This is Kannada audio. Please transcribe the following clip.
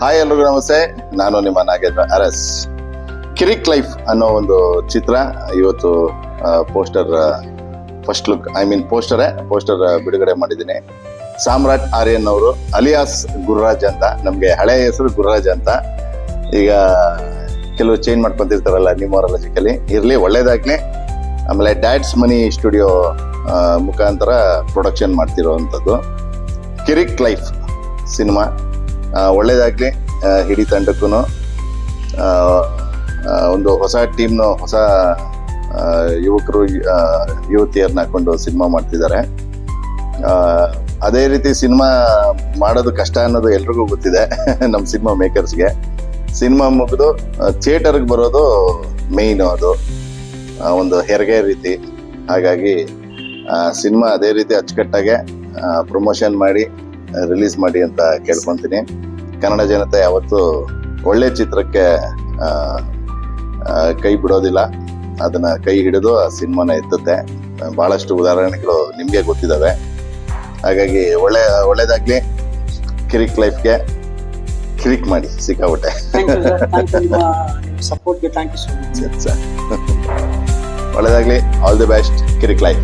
ಹಾಯ್ ಎಲ್ರಿಗೂ ನಮಸ್ತೆ, ನಾನು ನಿಮ್ಮ ನಾಗೇಂದ್ರ ಅರಸ್. ಕಿರಿಕ್ ಲೈಫ್ ಅನ್ನೋ ಒಂದು ಚಿತ್ರ ಇವತ್ತು ಪೋಸ್ಟರ್ ಫಸ್ಟ್ ಲುಕ್ ಪೋಸ್ಟರ್ ಬಿಡುಗಡೆ ಮಾಡಿದ್ದೀನಿ. ಸಾಮ್ರಾಟ್ ಆರ್ಯನ್ ಅವರು ಅಲಿಯಾಸ್ ಗುರುರಾಜ್ ಅಂತ, ನಮಗೆ ಹಳೆಯ ಹೆಸರು ಗುರುರಾಜ್ ಅಂತ, ಈಗ ಕೆಲವು ಚೇಂಜ್ ಮಾಡ್ಕೊಂತಿರ್ತಾರಲ್ಲ ನ್ಯೂಮರಾಲಜಿಕಲಿ, ಇರಲಿ ಒಳ್ಳೇದಾಗ್ಲಿ. ಆಮೇಲೆ ಡ್ಯಾಡ್ಸ್ ಮನಿ ಸ್ಟುಡಿಯೋ ಮುಖಾಂತರ ಪ್ರೊಡಕ್ಷನ್ ಮಾಡ್ತಿರೋವಂಥದ್ದು ಕಿರಿಕ್ ಲೈಫ್ ಸಿನಿಮಾ. ಒಳ್ಳೇದಾಗ್ಲಿ ಇಡೀ ತಂಡಕ್ಕೂ. ಒಂದು ಹೊಸ ಟೀಮ್ನು, ಹೊಸ ಯುವಕರು ಯುವತಿಯರನ್ನ ಹಾಕೊಂಡು ಸಿನಿಮಾ ಮಾಡ್ತಿದ್ದಾರೆ. ಅದೇ ರೀತಿ ಸಿನಿಮಾ ಮಾಡೋದು ಕಷ್ಟ ಅನ್ನೋದು ಎಲ್ರಿಗೂ ಗೊತ್ತಿದೆ ನಮ್ಮ ಸಿನಿಮಾ ಮೇಕರ್ಸ್ಗೆ. ಸಿನಿಮಾ ಮುಗಿದು ಥಿಯೇಟರ್ಗೆ ಬರೋದು ಮೇಯ್ನು, ಅದು ಒಂದು ಹೆರಿಗೆ ರೀತಿ. ಹಾಗಾಗಿ ಸಿನಿಮಾ ಅದೇ ರೀತಿ ಅಚ್ಚುಕಟ್ಟಾಗೆ ಪ್ರಮೋಷನ್ ಮಾಡಿ ರಿಲೀಸ್ ಮಾಡಿ ಅಂತ ಕೇಳ್ಕೊತೀನಿ. ಕನ್ನಡ ಜನತೆ ಯಾವತ್ತೂ ಒಳ್ಳೆ ಚಿತ್ರಕ್ಕೆ ಕೈ ಬಿಡೋದಿಲ್ಲ, ಅದನ್ನ ಕೈ ಹಿಡಿದು ಆ ಸಿನಿಮಾನ ಎತ್ತುತ್ತೆ. ಬಹಳಷ್ಟು ಉದಾಹರಣೆಗಳು ನಿಮಗೆ ಗೊತ್ತಿದ್ದಾವೆ. ಹಾಗಾಗಿ ಒಳ್ಳೇದಾಗ್ಲಿ. ಕಿರಿಕ್ ಲೈಫ್ಗೆ ಕಿರಿಕ್ ಮಾಡಿ ಸಿಕ್ಕಾಬಿಟ್ಟೆ. ಸಪೋರ್ಟ್ಗೆ ಥ್ಯಾಂಕ್ ಯು ಸೋ ಮಚ್ ಒಳ್ಳೇದಾಗ್ಲಿ. All the best Kirik life.